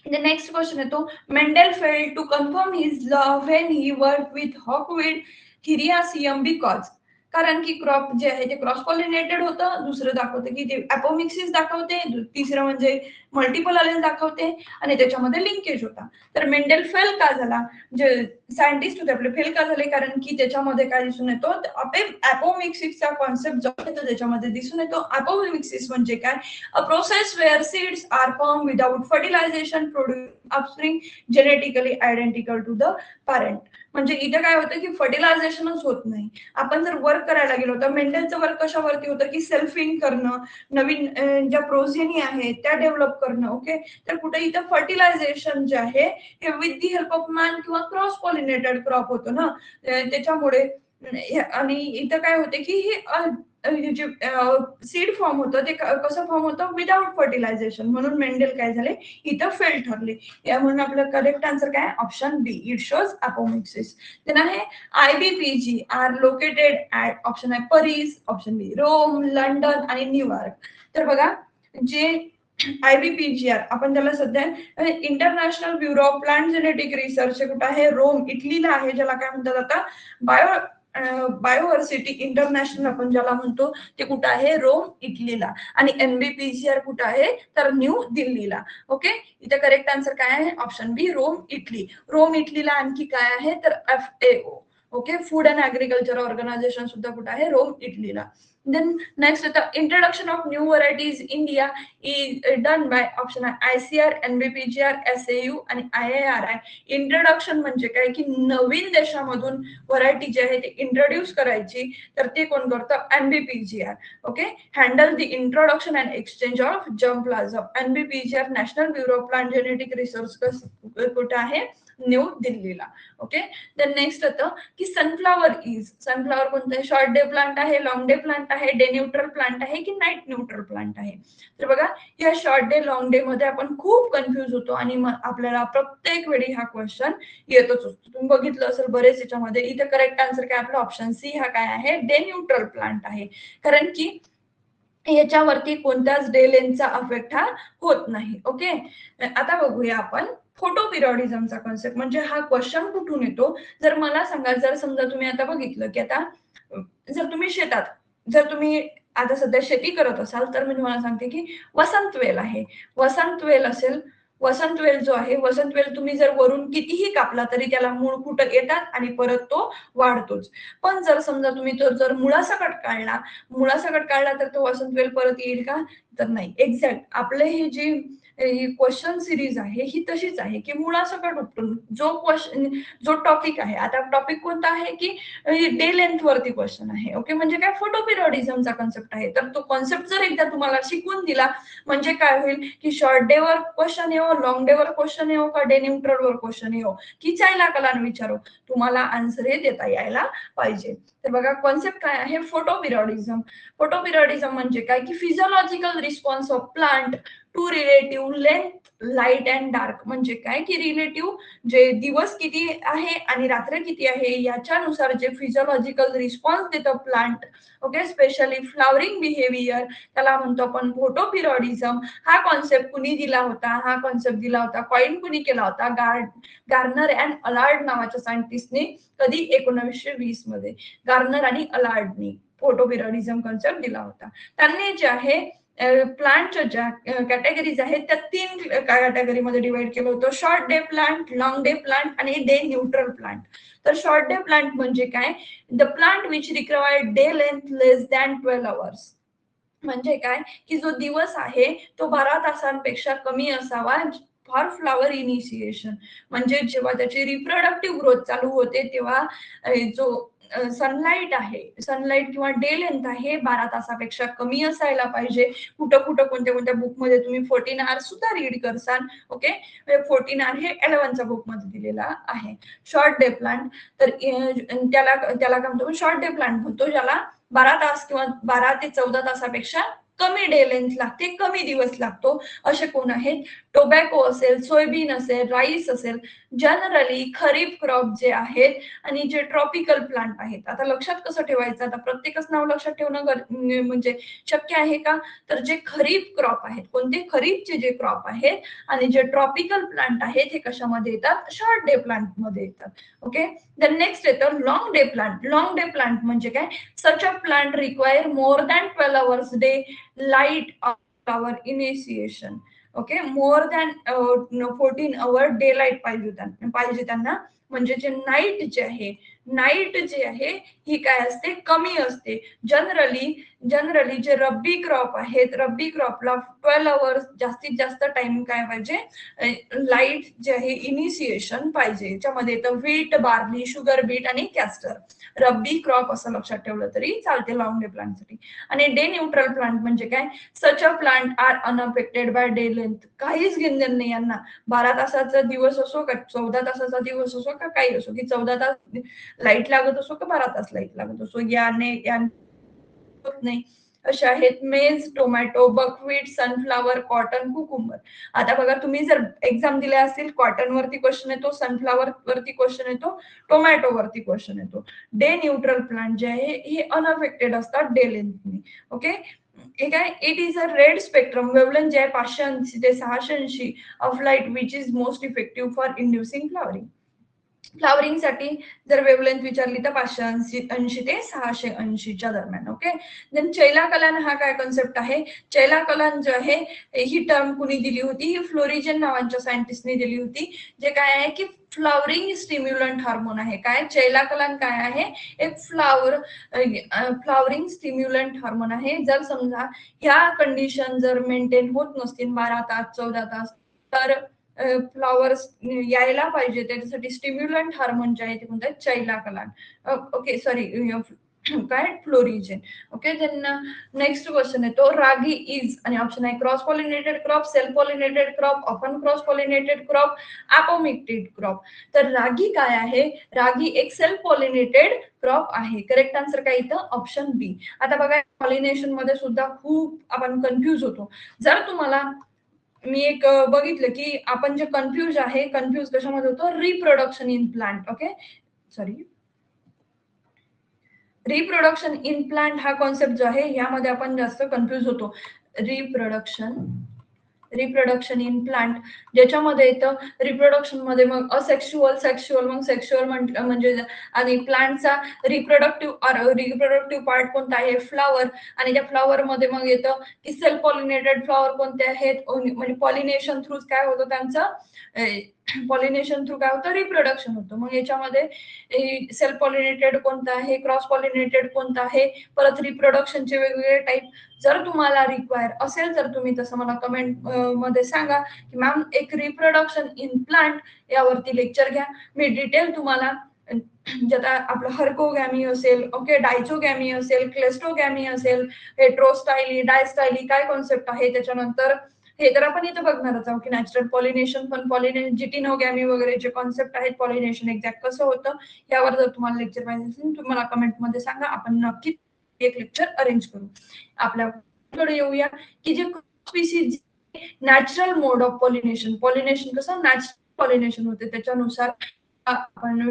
The next question येतो, Mendel failed to confirm his law when he worked with hawkweed Theriaceum because, कारण की क्रॉप जे आहे ते क्रॉस पॉलिनेटेड होतं. दुसरं दाखवते की ते अपोमिक्सिस दाखवते. तिसरं म्हणजे मल्टिपल अलेल दाखवते आणि त्याच्यामध्ये लिंकेज होता. तर मेंडेल फेल का झाला, जे सायंटिस्ट होते आपले फेल का झाले, कारण की त्याच्यामध्ये काय दिसून येतो, अपोमिक्सिसचा कॉन्सेप्ट जो आहे तो त्याच्यामध्ये दिसून येतो. अपोमिक्सिस म्हणजे काय, a process where seeds are formed without fertilization producing offspring genetically identical to the parent. म्हणजे इथं काय होतं की फर्टिलायझेशनच होत नाही. आपण जर वर्क करायला गेलो तर मेंडेलचं वर्क कशावरती होतं की सेल्फिंग करणं, नवीन ज्या प्रोझेनी आहेत त्या डेव्हलप करणं. ओके, तर कुठे इथं फर्टिलायझेशन जे आहे हे with the help of man किंवा क्रॉस पॉलिनेटेड क्रॉप होतं ना, त्याच्यामुळे. आणि इथं काय होते की हे जे सीड फॉर्म होतं ते कसं फॉर्म होतं विदाउट फर्टिलायझेशन, म्हणून मेंडेल काय झाले इथं फेल ठरले. या म्हणून आपलं करेक्ट आन्सर काय option B, it shows apomixis. Then आहे IBPG are located at, option आहे Paris, option B Rome, London आणि न्यूयॉर्क. तर बघा जे IBPGR आपण त्याला सध्या International Bureau of plant genetic Research कुठं आहे रोम इटलीला आहे, ज्याला काय म्हणतात आता बायोव्हर्सिटी इंटरनॅशनल आपण ज्याला म्हणतो ते कुठं आहे रोम इटलीला. आणि NBPGR कुठं आहे तर न्यू दिल्लीला. ओके, इथे करेक्ट आन्सर काय आहे option B Rome Italy. Rome इटलीला आणखी काय आहे तर FAO. Okay, food and agriculture organisation सुद्धा कुठं आहे रोम इटलीला. Then next, the introduction of new varieties in India is done by option ICR, NBPGR, SAU आणि IARI. इंट्रोडक्शन म्हणजे काय की नवीन देशामधून व्हरायटी जी आहे ती इंट्रोड्यूस करायची, तर ते कोण करतं NBPGR. Okay, handle the introduction and exchange of germplasm. NBPGR national bureau of plant genetic research कुठे आहे न्यू दिल्लीला. ओके, देन नेक्स्ट होतं की सनफ्लावर सनफ्लावर कोणतं आहे, शॉर्ट डे प्लांट आहे, लॉंग डे प्लांट आहे, डे न्यूट्रल प्लांट आहे की नाईट न्यूट्रल प्लांट आहे. तर बघा या शॉर्ट डे लॉंग डे मध्ये आपण खूप कन्फ्युज होतो आणि आपल्याला प्रत्येक वेळी हा क्वेश्चन येतच असतो. तुम्ही बघितलं असेल बरेच याच्यामध्ये. इथे करेक्ट आन्सर काय आपला ऑप्शन सी हा काय आहे डे न्यूट्रल प्लांट आहे, कारण की याच्यावरती कोणत्याच डे लेंथचा अफेक्ट हा होत नाही. ओके, आता बघूया आपण फोटोपिरियडिझमचा कॉन्सेप्ट. म्हणजे हा क्वेश्चन कुठून येतो, जर मला सांगा, जर समजा तुम्ही आता बघितलं की आता जर तुम्ही शेतात, जर तुम्ही आता सध्या शेती करत असाल तर मी तुम्हाला सांगते की वसंत वेल आहे, वसंत वेल असेल, वसंत वेल जो आहे, वसंत वेल तुम्ही जर वरून कितीही कापला तरी त्याला मूळ फुटं येतात आणि परत तो वाढतोच. पण जर समजा तुम्ही तो जर मुळासकट काढला, मुळासकट काढला तर तो वसंत वेल परत येईल का तर नाही. एक्झॅक्ट आपले ही जी क्वेश्चन सिरीज आहे ही तशीच आहे की मुळासकट उपटून जो क्वेश्चन, जो टॉपिक आहे, आता टॉपिक कोणता आहे की डे लेंथ वरती क्वेश्चन आहे. ओके, म्हणजे काय फोटोपिरियडिझमचा कॉन्सेप्ट आहे. तर तो कॉन्सेप्ट जर एकदा तुम्हाला शिकवून दिला म्हणजे काय होईल की शॉर्ट डे वर क्वेश्चन येऊ, लॉंग डे वर क्वेश्चन येऊ का डे न्यूट्रल वर क्वेश्चन येऊ की चायला कलान विचारू, तुम्हाला आन्सर हे देता यायला पाहिजे. तर बघा कॉन्सेप्ट काय आहे फोटोपिरियडिझम. फोटोपिरियडिझम म्हणजे काय की physiological response of plant to relative length light and dark. म्हणजे काय की रिलेटिव्ह जे दिवस किती आहे आणि रात्र किती आहे याच्यानुसार जे फिजिओलॉजिकल रिस्पॉन्स देतं plant. Okay, specially flowering behaviour, त्याला म्हणतो आपण फोटोपिरियडिझम. हा कॉन्सेप्ट कुणी दिला होता, हा कॉन्सेप्ट दिला होता, कॉइन कुणी केला होता, गार्नर अँड अलार्ड नावाच्या सायंटिस्टने. कधी 1920 मध्ये गार्नर आणि अलार्डनी फोटोपिरियडिझम कॉन्सेप्ट दिला होता. त्यांनी जे आहे प्लांटच्या ज्या कॅटेगरीज आहेत त्या 3 कॅटेगरीमध्ये डिवाइड केलं होतं, short day plant, long day plant आणि डे न्यूट्रल प्लांट. तर शॉर्ट डे प्लांट म्हणजे काय, the plant which required day length less than 12 hours. म्हणजे काय की जो दिवस आहे तो 12 तासांपेक्षा कमी असावा फॉर फ्लावर इनिशिएशन. म्हणजे जेव्हा त्याची रिप्रोडक्टिव्ह ग्रोथ चालू होते तेव्हा जो सनलाईट आहे, सनलाईट किंवा डे लेंथ आहे 12 तासापेक्षा कमी असायला पाहिजे. कुठं कुठं कोणत्या कोणत्या बुकमध्ये तुम्ही 14 hours सुद्धा रीड करसाल. ओके, 14 hour हे 11च्या बुकमध्ये दिलेला आहे. शॉर्ट डे प्लांट, तर त्याला त्याला काय म्हणतो शॉर्ट डे प्लांट म्हणतो, ज्याला 12 तास किंवा 12 ते 14 तासापेक्षा कमी डे लेंथ लागते, कमी दिवस लागतो. असे कोण आहेत, टोबॅको असेल, सोयाबीन असेल, राईस असेल. जनरली खरीप क्रॉप जे आहेत आणि जे ट्रॉपिकल प्लांट आहेत. आता लक्षात कसं ठेवायचं, आता प्रत्येकच नाव लक्षात ठेवणं म्हणजे शक्य आहे का, तर जे खरीप क्रॉप आहेत, कोणते खरीपचे जे क्रॉप आहेत आणि जे ट्रॉपिकल प्लांट आहेत हे कशामध्ये येतात, शॉर्ट डे प्लांट मध्ये येतात. ओके, द नेक्स्ट येतं long day plant. Long day plant म्हणजे काय, such a plant require more than 12 hours day light of our initiation. Okay, more than 14 hour day light पाहिजे त्यांना. म्हणजे जे नाईट जे आहे, नाईट जे आहे ही काय असते कमी असते. जनरली जे रब्बी क्रॉप आहेत, रब्बी क्रॉपला 12 hours जास्तीत जास्त टाइम काय पाहिजे, लाईट जे आहे इनिशिएशन पाहिजे. याच्यामध्ये येतं व्हीट, बार्ली, शुगर बीट आणि कॅस्टर. रब्बी क्रॉप असं लक्षात ठेवलं तरी चालते लॉंग डे प्लांटसाठी. आणि डे न्यूट्रल प्लांट म्हणजे काय, such a plant are unaffected by day length. काहीच घेणं नाही यांना, 12 तासाचा दिवस असो का 14 तासाचा दिवस असो का काही असो, की 14 तास लाईट लागत असो का 12 तास लाईट लागत असो, याने होत नाही असे आहेत मेज, tomato, buckwheat, sunflower, cotton, cucumber. आता बघा तुम्ही जर एक्झाम दिल्या असतील, कॉटन वरती क्वेश्चन येतो, सनफ्लावर वरती क्वेश्चन येतो, टोमॅटो वरती क्वेश्चन येतो. डे न्यूट्रल प्लांट जे आहे हे अनअफेक्टेड असतात डे लेंथनी. ओके, हे काय, it is a red spectrum wavelength जे आहे 580 ते 680 of light which is most effective for inducing flowering. Flowering साठी जर वेवलेंथ विचारली तर 580 ते 680च्या दरम्यान. ओके, देन चैला कलान हा काय कॉन्सेप्ट आहे. चैला कलान जो आहे ही टर्म कुणी दिली होती, ही फ्लोरिजन नावाच्या सायंटिस्टने दिली होती, जे काय आहे की फ्लॉवरिंग स्टिम्युलंट हार्मोन आहे. काय चैला कलान काय आहे, एक फ्लॉवरिंग स्टिम्युलंट हार्मोन आहे. जर समजा ह्या कंडिशन जर मेंटेन होत नसतील 12 तास 14 तास, तर फ्लॉवर्स यायला पाहिजे त्याच्यासाठी स्टिम्युलंट हार्मोन जे आहे ते म्हणतात चैला कलान. ओके, सॉरी, काय फ्लोरिजन. ओके, त्यांना नेक्स्ट क्वेश्चन येतो, रागी इज, आणि ऑप्शन आहे cross pollinated crop, self pollinated crop, often cross pollinated crop, apomicted crop. तर रागी काय आहे, रागी एक सेल्फ पॉलिनेटेड क्रॉप आहे. करेक्ट आन्सर काय इथं ऑप्शन बी. आता बघा पॉलिनेशन मध्ये सुद्धा खूप आपण कन्फ्युज होतो. जर तुम्हाला मी एक बघितलं की आपण जे कन्फ्यूज कशामध्ये होतो, reproduction in plant. Okay, sorry, reproduction in plant हा कॉन्सेप्ट जो आहे यामध्ये आपण जास्त कन्फ्यूज होतो. रिप्रोडक्शन इन प्लांट ज्याच्यामध्ये येतं रिप्रोडक्शन मध्ये मग असेक्शुअल, सेक्शुअल, मग सेक्शुअल म्हणजे, आणि प्लांटचा रिप्रोडक्टिव्ह पार्ट कोणता आहे, फ्लॉवर, आणि त्या फ्लॉवर मध्ये मग येतं की सेल्फ पॉलिनेटेड फ्लॉवर कोणते आहेत, म्हणजे पॉलिनेशन थ्रू काय होतं त्यांचं, पॉलिनेशन थ्रू काय होतं, रिप्रोडक्शन होतं. मग याच्यामध्ये सेल्फ पॉलिनेटेड कोणतं आहे, क्रॉस पॉलिनेटेड कोणतं आहे, परत रिप्रोडक्शनचे वेगवेगळे टाईप. जर तुम्हाला रिक्वायर असेल तर तुम्ही तसं मला कमेंट मध्ये सांगा की मॅम एक रिप्रोडक्शन इन प्लांट यावरती लेक्चर घ्या. मी डिटेल तुम्हाला ज्यात आपलं हर्कोगॅमी असेल, ओके, डायचोगॅमी असेल, क्लेस्टोगॅमी असेल, हेट्रोस्टायली, डायस्टायली काय कॉन्सेप्ट आहे, त्याच्यानंतर हे तर आपण इथं बघणारच आहोत की नॅचरल पॉलिनेशन, पण पॉलिनेशन, जिटिनोगॅमी वगैरे जे कॉन्सेप्ट आहेत, पॉलिनेशन एक्झॅक्ट कसं होतं यावर जर तुम्हाला लेक्चर पाहिजे असेल तुम्हाला कमेंट मध्ये सांगा, आपण नक्की एक लेक्चर अरेंज करू. आपल्याकडे येऊया की जे species natural mode of pollination, pollination कसं नॅचरल पॉलिनेशन होते त्याच्यानुसार आपण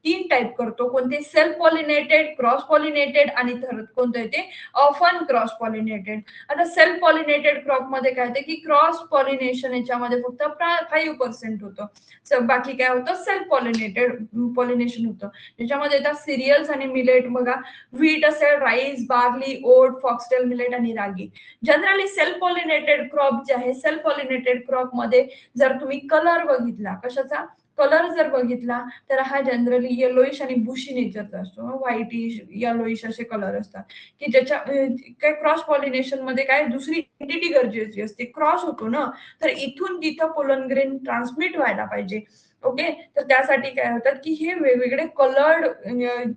तीन टाईप करतो. कोणते, सेल्फ पॉलिनेटेड, क्रॉस पॉलिनेटेड, आणि कोणतं येते ऑफन क्रॉस पॉलिनेटेड. आता सेल्फ पॉलिनेटेड क्रॉप मध्ये काय होते की क्रॉस पॉलिनेशन याच्यामध्ये फक्त 5% होतं, बाकी काय होतं सेल्फ पॉलिनेटेड पॉलिनेशन होतं. ज्याच्यामध्ये येतात सिरियल्स आणि मिलेट. बघा, व्हीट असेल, राईस, बार्ली, ओट, फॉक्सटेल मिलेट आणि रागी. जनरली सेल्फ पॉलिनेटेड क्रॉप जे आहे, सेल्फ पॉलिनेटेड क्रॉप मध्ये जर तुम्ही कलर बघितला, कशाचा कलर जर बघितला तर हा जनरली येलोइश आणि बुशी नेचरचा असतो. व्हाईटिश, येलोइश असे कलर असतात की ज्याच्या काय क्रॉस पॉलिनेशन मध्ये काय दुसरी एंटिटी गरजेची असते, क्रॉस होतो ना, तर इथून तिथं पोलन ग्रेन ट्रान्समिट व्हायला पाहिजे. ओके, तर त्यासाठी काय होतात की हे वेगवेगळे कलर्ड,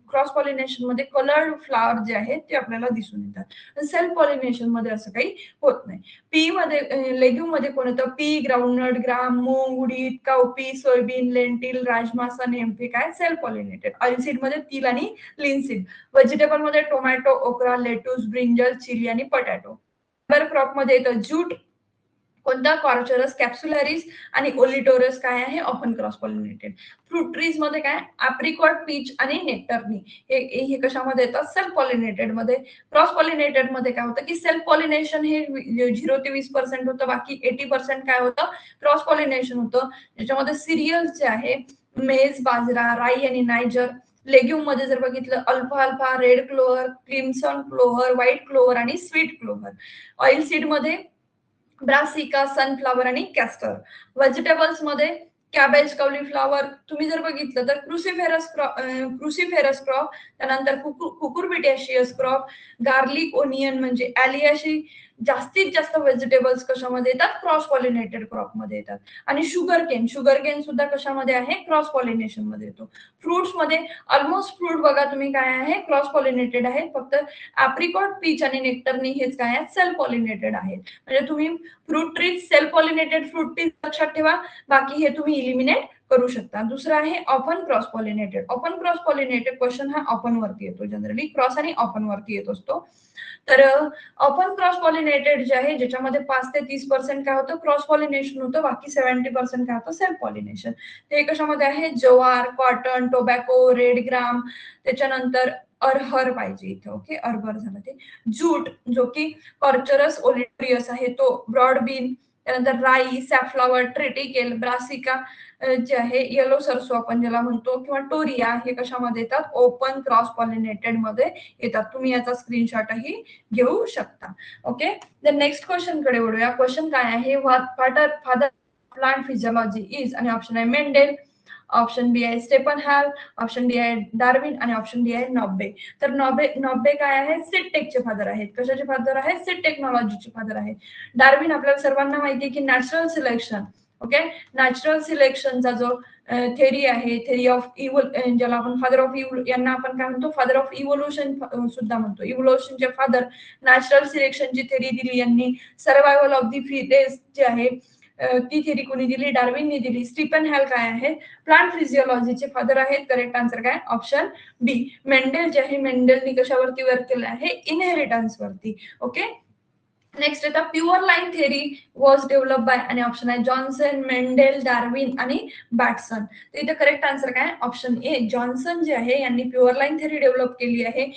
क्रॉस पॉलिनेशन मध्ये कलर्ड फ्लावर जे आहेत ते आपल्याला दिसून येतात. सेल्फ पॉलिनेशन मध्ये असं काही होत नाही. पी मध्ये, लेग्युम मध्ये कोण येतं, पी, ग्राउंडनट, ग्राम, मूग, उडीद, काउपी, सोयाबीन, लेंटिल, राजमा, नेमके काय सेल्फ पॉलिनेटेड. ऑइलसीड मध्ये तिल आणि लिनसीड. व्हेजिटेबल मध्ये टोमॅटो, ओक्रा, लेटूस, ब्रिंजल, चिली आणि पटॅटो. क्रॉप मध्ये येतं ज्यूट, कोणता, कॉर्चरस, कॅप्सुलॅरिस आणि ओलिटोरस काय आहे often cross pollinated. Fruit trees मध्ये काय, ॲप्रिकॉट, पीच आणि नेक्टरनी, हे कशामध्ये येतात, सेल्फ पॉलिनेटेड मध्ये. क्रॉस पॉलिनेटेड मध्ये काय होतं की सेल्फ पॉलिनेशन हे 0 ते 20% होतं, बाकी 80% काय होतं क्रॉस पॉलिनेशन होतं. ज्याच्यामध्ये सिरियल्स जे आहे मेज, बाजरा, राई आणि नायजर. लेग्युम मध्ये जर बघितलं alpha, red clover, crimson clover, white clover आणि स्वीट क्लोव्हर. ऑइल सीड मध्ये ब्रासिका, सनफ्लावर आणि कॅस्टर. व्हेजिटेबल्स मध्ये कॅबेज, कॉलीफ्लावर. तुम्ही जर बघितलं तर क्रुसिफेरस क्रॉप, त्यानंतर कुकुरबिटेशियस क्रॉप, गार्लिक, ओनियन म्हणजे ॲलियाशी. जास्तीत जास्त व्हेजिटेबल्स कशामध्ये येतात, क्रॉस पॉलिनेटेड क्रॉप मध्ये येतात. आणि शुगर केन सुद्धा कशामध्ये आहे, क्रॉस पॉलिनेशन मध्ये येतो. फ्रुट्स मध्ये ऑलमोस्ट फ्रूट बघा तुम्ही काय आहे, क्रॉस पॉलिनेटेड आहे. फक्त ॲप्रिकॉट, पीच आणि नेक्टरनी हेच काय आहेत, सेल्फ पॉलिनेटेड आहेत. म्हणजे तुम्ही fruit trees, self pollinated fruit trees लक्षात ठेवा, बाकी हे तुम्ही इलिमिनेट करू शकता. दुसरा आहे often cross pollinated. Often cross pollinated question हा ऑफन वरती येतो, जनरली क्रॉस आणि ऑफन वरती येत असतो. तर ऑफन क्रॉस पॉलिनेटेड जे आहे ज्याच्यामध्ये 5 ते 30% काय होतं, क्रॉस पॉलिनेशन होतं, बाकी 70% काय होतं, सेल्फ पॉलिनेशन. ते कशामध्ये आहे, ज्वार, कॉटन, टोबॅको, रेड ग्राम, त्याच्यानंतर अरहर पाहिजे इथे. ओके, अरहर झालं ते. जूट जो की कॉर्चरस ओलिटोरियस आहे तो, ब्रॉड बीन, त्यानंतर राई, सॅफ्लॉवर, ट्रेटिकेल, ब्रासिका जे आहे, येलो सरसो आपण ज्याला म्हणतो, किंवा टोरिया, हे कशामध्ये येतात, ओपन क्रॉस पॉलिनेटेड मध्ये येतात. तुम्ही याचा स्क्रीनशॉटही घेऊ शकता. ओके, द नेक्स्ट क्वेश्चन कडे वळूया. क्वेश्चन काय आहे, फादर प्लांट फिजियोलॉजी इज, आणि ऑप्शन आहे मेंडेल, ऑप्शन बी आहे स्टेफन हॅल, ऑप्शन डी आहे डार्विन, आणि ऑप्शन डी आहे नॉबे. तर नॉबे काय आहे, सीड टेकचे फादर आहेत. कशाचे फादर आहेत, सीड टेक्नॉलॉजीचे फादर आहेत. डार्विन आपल्याला सर्वांना माहिती आहे की नॅचरल सिलेक्शन, ओके, नॅचरल सिलेक्शनचा जो थेरी आहे, थेरी ऑफ ज्याला आपण फादर ऑफ यांना आपण काय म्हणतो, फादर ऑफ इव्होल्युशन सुद्धा म्हणतो. इव्होल्युशनचे फादर, नॅचरल सिलेक्शनची थेरी दिली यांनी. सर्व्हायव्हल ऑफ द फिटेस्ट जे आहे ती थेरी कोणी दिली, डार्विनने दिली. स्टीफन हॅल काय आहे, प्लांट फिजिओलॉजीचे फादर आहेत. करेक्ट आन्सर काय, ऑप्शन बी. मेंडेल जे आहे, मेंडेलनी कशावरती वर्क केलं आहे, इनहेरिटन्स वरती. ओके, नेक्स्ट येतात pure line theory was develop by, आणि ऑप्शन आहे जॉन्सन, मेंडेल, डार्विन आणि बॅटसन. तर इथे करेक्ट आन्सर काय, ऑप्शन ए. जॉन्सन जे आहे यांनी प्युअर लाईन थेरी डेव्हलप केली आहे.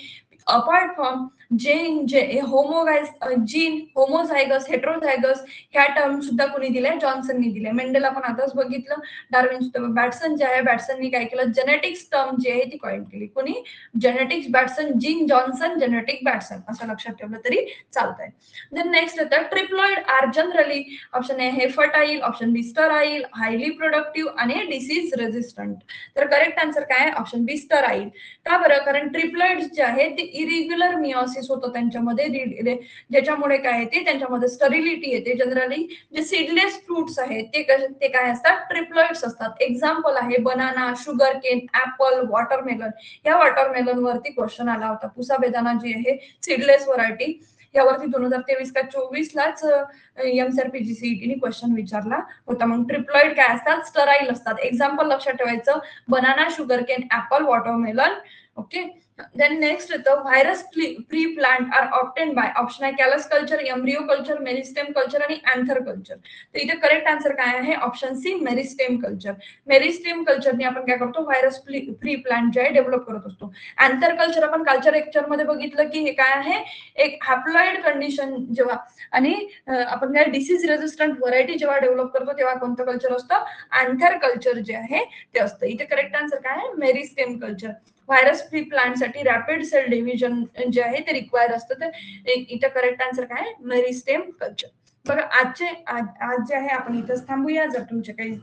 अपार्ट फ्रॉम जीन, जे होमोझायगस, हेट्रोझायगस ह्या टर्म सुद्धा कोणी दिल्या, जॉन्सननी दिल्या. मेंडेल आपण आताच बघितलं. डार्विन सुद्धा. बॅटसन जे आहे, बॅटसननी काय केलं, जेनेटिक्स टर्म जी आहे ती कॉइन केली. कोणी, genetics Bateson, gene Johnson, genetic Bateson, असं लक्षात ठेवलं तरी चालतंय. देन नेक्स्ट येतं triploid are generally, option A हे fertile, option B sterile, highly productive आणि डिसीज रेझिस्टंट. तर करेक्ट आन्सर काय आहे, ऑप्शन बी स्टराईल. का बरं, कारण ट्रिप्लॉइड जे आहे ते इरेग्युलर मिओसिस होतं त्यांच्यामध्ये, ज्याच्यामुळे काय येते, त्यांच्यामध्ये स्टरिलिटी येते. जनरली जे सीडलेस फ्रुट्स आहेत ते काय असतात, ट्रिप्लॉइड्स असतात. एक्झाम्पल आहे banana, sugar cane, apple, watermelon. या वॉटरमेलन वरती क्वेश्चन आला होता. पुसा बेदाना जी आहे सीडलेस व्हरायटी, यावरती 2023 का 24 लाच एमसीआरपी सीईटीने क्वेश्चन विचारला होता. मग ट्रिप्लॉइड काय असतात, स्टराईल असतात. एक्झाम्पल लक्षात ठेवायचं, banana, sugar cane, apple, watermelon. Okay, then next येतं virus free plant are obtained by, option आहे callus culture, embryo culture, meristem culture आणि अँथर कल्चर. तर इथे करेक्ट आन्सर काय आहे, option C, meristem culture. Meristem कल्चरने आपण काय करतो, व्हायरस फ्री प्लांट जे आहे डेव्हलप करत असतो. अँथर कल्चर आपण कल्चर लेक्चर मध्ये बघितलं की हे काय आहे, एक हॅप्लॉइड कंडिशन जेव्हा, आणि आपण काय डिसीज रेझिस्टंट व्हरायटी जेव्हा डेव्हलप करतो तेव्हा कोणतं कल्चर असतं, अँथर कल्चर जे आहे ते असतं. इथे करेक्ट आन्सर काय आहे, meristem culture. Virus free plant साठी रॅपिड सेल डिव्हिजन जे आहे ते रिक्वायर असतं. तर इथे करेक्ट आन्सर काय आहे, मेरिस्टेम कल्चर. बघा आज जे आहे आपण इथंच थांबूया. जर तुमचे काही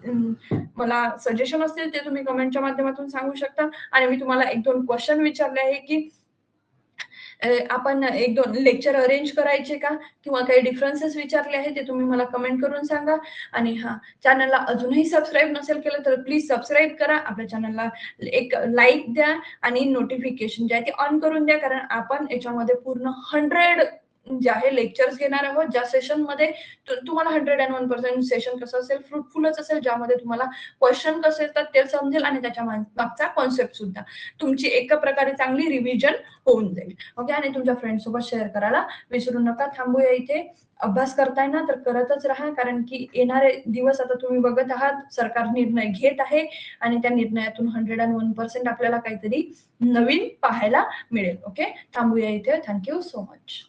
मला सजेशन असतील ते तुम्ही कमेंटच्या माध्यमातून सांगू शकता. आणि मी तुम्हाला 1-2 क्वेश्चन विचारले आहे की आपण 1-2 लेक्चर अरेंज करायचे का, किंवा काही डिफरन्सेस विचारले आहेत ते तुम्ही मला कमेंट करून सांगा. आणि हा, चॅनलला अजूनही सबस्क्राईब नसेल केलं तर प्लीज सबस्क्राईब करा. आपल्या चॅनलला एक लाईक द्या आणि नोटिफिकेशन जे आहे ते ऑन करून द्या, कारण आपण याच्यामध्ये पूर्ण 100 जे आहे लेक्चर्स घेणार आहोत, ज्या सेशन मध्ये तुम्हाला 101% सेशन कसं असेल, फ्रुटफुलच असेल, ज्यामध्ये तुम्हाला क्वेश्चन कसे येतात ते समजेल आणि त्याच्या मागचा कॉन्सेप्ट सुद्धा तुमची एका प्रकारे चांगली रिव्हिजन होऊन जाईल. ओके, आणि तुमच्या फ्रेंड सोबत शेअर करायला विसरू नका. थांबूया इथे. अभ्यास करताय ना तर करतच राहा, कारण की येणारे दिवस आता तुम्ही बघत आहात, सरकार निर्णय घेत आहे आणि त्या निर्णयातून 101% आपल्याला काहीतरी नवीन पाहायला मिळेल. ओके, थांबूया इथे. Thank you so much.